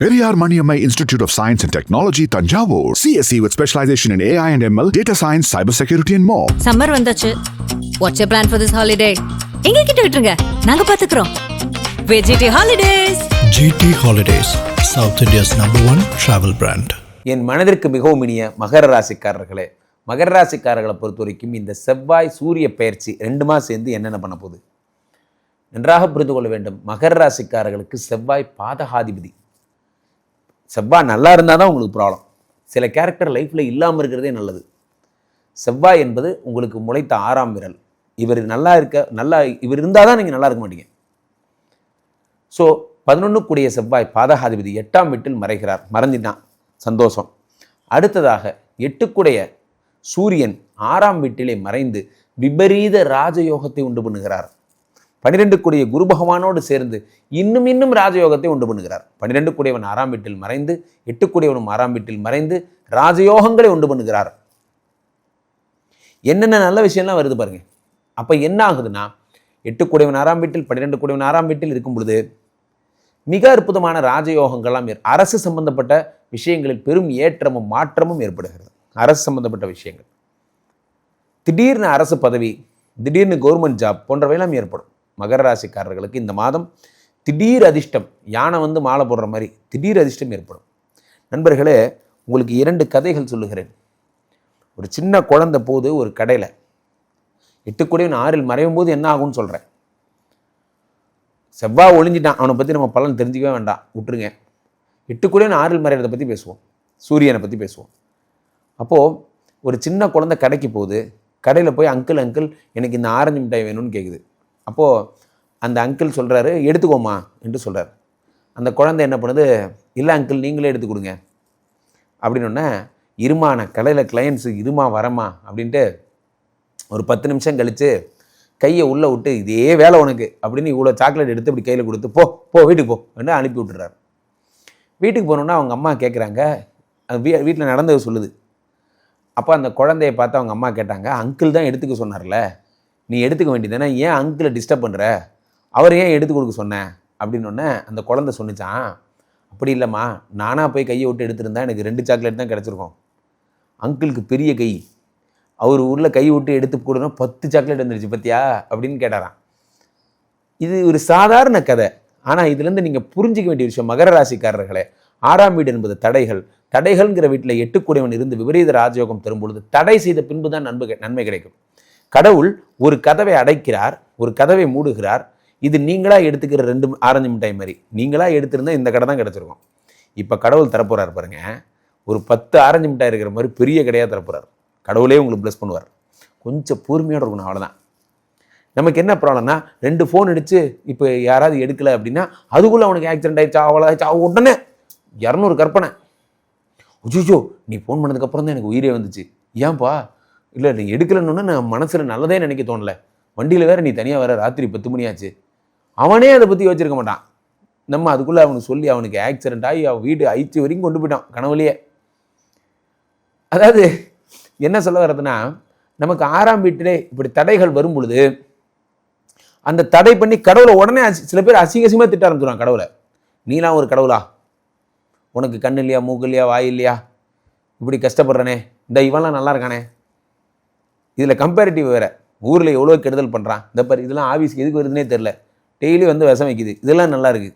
Periyar Maniammai Institute of Science and Technology, Tanjavur. CSE with specialization in AI and ML, data science, cybersecurity and more. Summer வந்தாச்சு. What's your plan for this holiday? எங்க கிட்ட விட்டுருங்க. நாங்க பாத்துக்கிறோம். VGT Holidays. GT Holidays, South India's #1 travel brand. என் மனதிற்கு மிகவும் இனிய மகர ராசிக்காரர்களே, மகர ராசிக்காரர்களை பொறுத்த வரைக்கும் இந்த செவ்வாய் சூரிய பெயர்ச்சி ரெண்டுமா சேர்ந்து என்னென்ன பண்ண போகுது நன்றாக புரிந்து கொள்ள வேண்டும். மகர ராசிக்காரர்களுக்கு செவ்வாய் பாதகாதிபதி. செவ்வாய் நல்லா இருந்தால் தான் உங்களுக்கு ப்ராப்ளம். சில கேரக்டர் லைஃப்பில் இல்லாமல் இருக்கிறதே நல்லது. செவ்வாய் என்பது உங்களுக்கு முளைத்த 6ஆம் விரல். இவர் இவர் இருந்தால் தான் நீங்கள் நல்லா இருக்க மாட்டீங்க. ஸோ 11 கூடிய செவ்வாய் பாதகாதிபதி 8ஆம் வீட்டில் மறைகிறார். மறைஞ்சிட்டான், சந்தோஷம். அடுத்ததாக 8 கூடிய சூரியன் 6ஆம் வீட்டிலே மறைந்து விபரீத ராஜயோகத்தை உண்டு பண்ணுகிறார். 12 கூடிய குரு பகவானோடு சேர்ந்து இன்னும் ராஜயோகத்தை உண்டு பண்ணுகிறார். 12 கூடியவன் 6ஆம் வீட்டில் மறைந்து 8 கூடியவனும் 6ஆம் வீட்டில் மறைந்து ராஜயோகங்களை உண்டு பண்ணுகிறார். என்னென்ன நல்ல விஷயம்லாம் வருது பாருங்க. அப்போ என்ன ஆகுதுன்னா, 8 கூடியவன் 6ஆம் வீட்டில் 12 கூடியவன் 6ஆம் வீட்டில் இருக்கும் பொழுது மிக அற்புதமான ராஜயோகங்கள்லாம் அரசு சம்பந்தப்பட்ட விஷயங்களில் பெரும் ஏற்றமும் மாற்றமும் ஏற்படுகிறது. அரசு சம்பந்தப்பட்ட விஷயங்கள், திடீர்னு அரசு பதவி, திடீர்னு கவர்மெண்ட் ஜாப் போன்றவையெல்லாம் ஏற்படும். மகர ராசிக்காரர்களுக்கு இந்த மாதம் திடீர் அதிர்ஷ்டம், யானை வந்து மாலை போடுற மாதிரி திடீர் அதிர்ஷ்டம் ஏற்படும். நண்பர்களே, உங்களுக்கு 2 கதைகள் சொல்லுகிறேன். ஒரு சின்ன குழந்தை போது ஒரு கடையில் 8 கூடியவன் 6இல் மறையும் போது என்ன ஆகும்னு சொல்கிறேன். செவ்வாய் ஒளிஞ்சிட்டான், அவனை பற்றி நம்ம பலன் தெரிஞ்சிக்கவே வேண்டாம், விட்டுருங்க. 8 கூடியவன் 6இல் மறைகிறத பற்றி பேசுவோம், சூரியனை பற்றி பேசுவோம். அப்போது ஒரு சின்ன குழந்தை கடைக்கு போகுது. கடையில் போய் அங்கிள் எனக்கு இந்த ஆரஞ்சு மிட்டாய் வேணும்னு கேட்குது. அப்போது அந்த அங்கிள் சொல்கிறாரு, எடுத்துக்கோமா என்று சொல்கிறார். அந்த குழந்தை என்ன பண்ணுது, இல்லை அங்கிள் நீங்களே எடுத்து கொடுங்க அப்படின்னோடனே, இருமா நான் கடையில் கிளையன்ஸு இருமா வரமா அப்படின்ட்டு ஒரு 10 நிமிஷம் கழித்து கையை உள்ளே விட்டு, இதே வேலை உனக்கு அப்படின்னு இவ்வளோ சாக்லேட் எடுத்து இப்படி கையில் கொடுத்து போ வீட்டுக்கு போ என்று அனுப்பி விட்டுறாரு. வீட்டுக்கு போனோன்னா அவங்க அம்மா கேட்குறாங்க, வீட்டில் நடந்தது சொல்லுது. அப்போ அந்த குழந்தைய பார்த்து அவங்க அம்மா கேட்டாங்க, அங்கிள் தான் எடுத்துக்க சொன்னார்ல, நீ எடுத்துக்க வேண்டியதானே, ஏன் அங்கிளை டிஸ்டர்ப் பண்ணுற, அவர் ஏன் எடுத்து கொடுக்க சொன்னேன் அப்படின்னோடனே அந்த குழந்தை சொன்னிச்சான், அப்படி இல்லைம்மா, நானாக போய் கையை விட்டு எடுத்துருந்தா எனக்கு 2 சாக்லேட் தான் கிடச்சிருக்கும். அங்கிளுக்கு பெரிய கை, அவர் ஊரில் கை விட்டு எடுத்து கொடுனா 10 சாக்லேட் வந்துருச்சு பத்தியா அப்படின்னு கேட்டாராம். இது ஒரு சாதாரண கதை. ஆனால் இதுலேருந்து நீங்கள் புரிஞ்சிக்க வேண்டிய விஷயம், மகர ராசிக்காரர்களே, 6ஆம் வீடு என்பது தடைகள்ங்கிற வீட்டில் 8 கூடியவன் இருந்து விபரீத ராஜயோகம் தரும் பொழுது தடை செய்த பின்பு தான் நன்மை கிடைக்கும். கடவுள் ஒரு கதவை அடைக்கிறார், ஒரு கதவை மூடுகிறார். இது நீங்களாக எடுத்துக்கிற 2 ஆரஞ்சு மிட்டாய் மாதிரி நீங்களாக எடுத்திருந்தால் இந்த கடை தான் கிடச்சிருக்கும். இப்போ கடவுள் தரப்போகிறார் பாருங்க, ஒரு 10 ஆரஞ்சு மிட்டாய் இருக்கிற மாதிரி பெரிய கடையாக தரப்போகிறார். கடவுளே உங்களுக்கு ப்ளஸ் பண்ணுவார். கொஞ்சம் பொறுமையோடு இருக்கணும், அவ்வளோதான். நமக்கு என்ன ப்ராப்ளம்னா, 2 ஃபோன் அடித்து இப்போ யாராவது எடுக்கலை அப்படின்னா அதுக்குள்ளே அவனுக்கு ஆக்சிடென்ட் ஆகிடுச்சா, அவ்வளோதாச்சா, உடனே 200 கற்பனை. அச்சோ, நீ ஃபோன் பண்ணதுக்கப்புறம் தான் எனக்கு உயிரே வந்துச்சு. ஏன்பா? இல்லை, நீ எடுக்கலன்னு நான் மனசில் நல்லதே நினைக்க தோணலை. வண்டியில் வேறு நீ தனியாக வேறு, ராத்திரி 10 மணி ஆச்சு. அவனே அதை பற்றி யோசிச்சிருக்க மாட்டான். நம்ம அதுக்குள்ளே அவனுக்கு சொல்லி அவனுக்கு ஆக்சிடென்ட் ஆகி அவன் வீடு ஐச்சி வரைக்கும் கொண்டு போயிட்டான் கனவுலையே. அதாவது என்ன சொல்ல வர்றதுன்னா, நமக்கு 6ஆம் வீட்டிலே இப்படி தடைகள் வரும் பொழுது அந்த தடை பண்ணி கடவுளை உடனே சில பேர் அசிங்கமாக திட்ட ஆரம்பிச்சுடுவான். கடவுளை, நீலாம் ஒரு கடவுளா, உனக்கு கண் இல்லையா, மூக்கு இல்லையா, வாய் இல்லையா, இப்படி கஷ்டப்படுறனே, இந்த இவன்லாம் நல்லா இருக்கானே. இதில் கம்பேரிட்டிவ் வேறு, ஊரில் எவ்வளோ கெடுதல் பண்ணுறான், இந்த பாரு இதெல்லாம் ஆஃபீஸ்க்கு எதுக்கு வருதுன்னே தெரில, டெய்லி வந்து விஷம் வைக்குது, இதெல்லாம் நல்லா இருக்குது,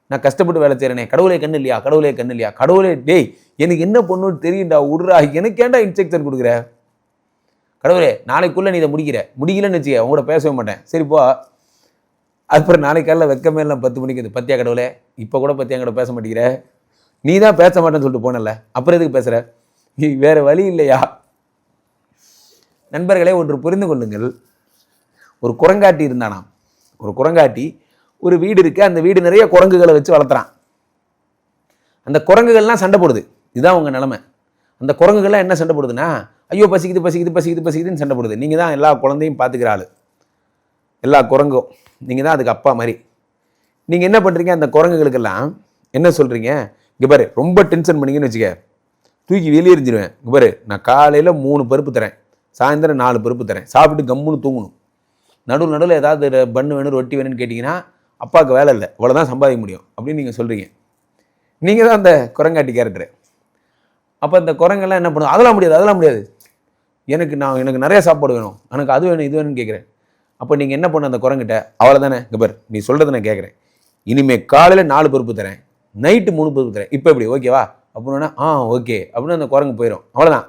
நான் கஷ்டப்பட்டு வேலை செய்கிறேனே, கடவுளே கண்ணு இல்லையா, கடவுளே டேய் எனக்கு என்ன பொண்ணுன்னு தெரியும்டா, விட்றா, எனக்கு ஏன்டா இன்ஸ்ட்ரக்ஷன் கொடுக்குற, கடவுளே நாளைக்குள்ளே நீ இதை முடிக்கலன்னு வச்சுக்க உங்களோட பேசவே மாட்டேன், சரிப்போ. அப்புறம் நாளைக்கு காலையில் வெக்கமே இல்லை 10 மணிக்கு, இது பத்தியா கடவுளே, இப்போ கூட பத்தியா கூட பேச மாட்டேங்கிற, நீ தான் பேச மாட்டேன்னு சொல்லிட்டு போனல, அப்புறம் எதுக்கு பேசுகிற, வேறு வழி இல்லையா? நண்பர்களே, ஒன்று புரிந்து கொள்ளுங்கள். ஒரு குரங்காட்டி இருந்தானாம். ஒரு குரங்காட்டி ஒரு வீடு இருக்குது, அந்த வீடு நிறைய குரங்குகளை வச்சு வளர்த்துறான். அந்த குரங்குகள்லாம் சண்டை போடுது. இதுதான் உங்கள் நிலைமை. அந்த குரங்குகள்லாம் என்ன சண்டை போடுதுன்னா, ஐயோ பசிக்குதுன்னு சண்டை போடுது. நீங்கள் தான் எல்லா குழந்தையும் பார்த்துக்கிற ஆள், எல்லா குரங்கும் நீங்கள் தான் அதுக்கு அப்பா மாதிரி. நீங்கள் என்ன பண்ணுறீங்க, அந்த குரங்குகளுக்கெல்லாம் என்ன சொல்கிறீங்க, இங்கே பாரு ரொம்ப டென்ஷன் பண்ணிங்கன்னு வச்சுக்க, தூக்கி வெளியே எறிஞ்சிடுவேன். இங்கே பாரு, நான் காலையில் 3 பருப்பு தரேன், சாயந்தரம் 4 பருப்பு தரேன், சாப்பிட்டு கம்முன்னு தூங்கணும். நடுவில் ஏதாவது பண்ணு வேணும், ரொட்டி வேணும்னு கேட்டிங்கன்னா அப்பாவுக்கு வேலை இல்லை, இவ்வளோதான் சம்பாதிக்க முடியும் அப்படின்னு நீங்கள் சொல்கிறீங்க. நீங்கள் தான் அந்த குரங்காட்டி கேரக்டரு. அப்போ இந்த குரங்கெல்லாம் என்ன பண்ணும், அதெல்லாம் முடியாது, எனக்கு நிறைய சாப்பாடு வேணும், எனக்கு அது வேணும் இது வேணும்னு கேட்குறேன். அப்போ நீங்கள் என்ன பண்ண அந்த குரங்கிட்ட, அவ்வளோதானே, இங்கே பார் நீ சொல்கிறத நான் கேட்குறேன், இனிமேல் காலையில் 4 பருப்பு தரேன், நைட்டு 3 பருப்பு தரேன், இப்போ எப்படி ஓகேவா அப்படின்னா ஓகே அப்படின்னு அந்த குரங்கு போயிடும். அவ்வளோதான்.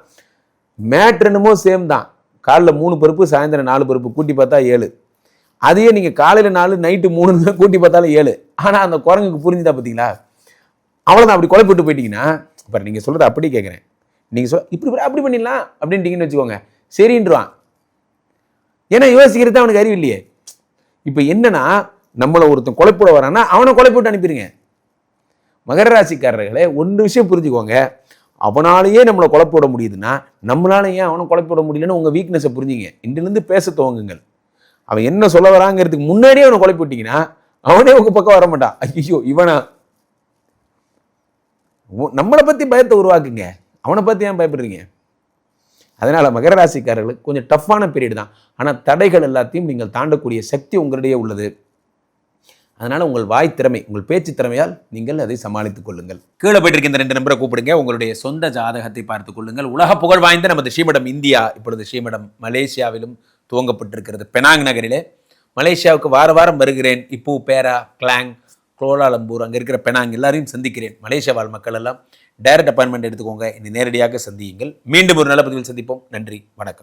மேட்ரு என்னமோ சேம் தான். காலைல 3 பருப்பு, சாயந்தரம் 4 பருப்பு, கூட்டி பார்த்தா 7. அதையே நீங்கள் காலையில் 4 நைட்டு 3 கூட்டி பார்த்தாலும் 7. ஆனால் அந்த குரங்குக்கு புரிஞ்சுதா பார்த்தீங்களா? அவ்வளோதான். அப்படி குழப்பிட்டு போயிட்டீங்கன்னா, இப்போ நீங்கள் சொல்கிறத அப்படி கேட்குறேன், நீங்கள் இப்படி அப்படி பண்ணிடலாம் அப்படின்ட்டீங்கன்னு வச்சுக்கோங்க, சரின்றான். ஏன்னா யோசிக்கிறது அவனுக்கு அறிவு இல்லையே. இப்போ என்னன்னா, நம்மளை ஒருத்தன் குழப்பிட வரான்னா அவனை குழப்பிட்டு அனுப்பிடுங்க. மகர ராசிக்காரர்களே, ஒன்று விஷயம் புரிஞ்சுக்கோங்க, அவனாலேயே நம்மளை குழப்பிட முடியுதுன்னா நம்மளால ஏன் அவனை குழப்பிட முடியலன்னு உங்கள் வீக்னஸை புரிஞ்சுங்க. இன்றிலிருந்து பேச துவங்குங்கள். அவன் என்ன சொல்ல வராங்கிறதுக்கு முன்னாடியே அவனை குழப்பி விட்டீங்கன்னா அவனே உங்கள் பக்கம் வர மாட்டான். ஐயோ இவனா, நம்மளை பற்றி பயத்தை உருவாக்குங்க, அவனை பற்றி ஏன் பயப்படுறீங்க? அதனால் மகர ராசிக்காரர்களுக்கு கொஞ்சம் டஃப்பான பீரியட் தான். ஆனால் தடைகள் எல்லாத்தையும் நீங்கள் தாண்டக்கூடிய சக்தி உங்களிடையே உள்ளது. அதனால் உங்கள் வாய் திறமை, உங்கள் பேச்சு திறமையால் நீங்கள் அதை சமாளித்துக் கொள்ளுங்கள். கீழே போயிட்டு இருக்க இந்த 2 நம்பரை கூப்பிடுங்க, உங்களுடைய சொந்த ஜாதகத்தை பார்த்துக் கொள்ளுங்கள். உலக புகழ் வாய்ந்த நமது ஸ்ரீமடம் இந்தியா இப்பொழுது ஸ்ரீமடம் மலேசியாவிலும் துவங்கப்பட்டிருக்கிறது, பெனாங் நகரிலே. மலேசியாவுக்கு வாரம் வருகிறேன். இப்போ பேரா, கிளாங், கோலாலம்பூர், அங்கே இருக்கிற பெனாங் எல்லாரையும் சந்திக்கிறேன். மலேசியா வாழ் மக்கள் எல்லாம் டைரக்ட் அப்பாயின்மெண்ட் எடுத்துக்கோங்க, இனி நேரடியாக சந்தியுங்கள். மீண்டும் ஒரு நல்ல பதிவில் சந்திப்போம். நன்றி, வணக்கம்.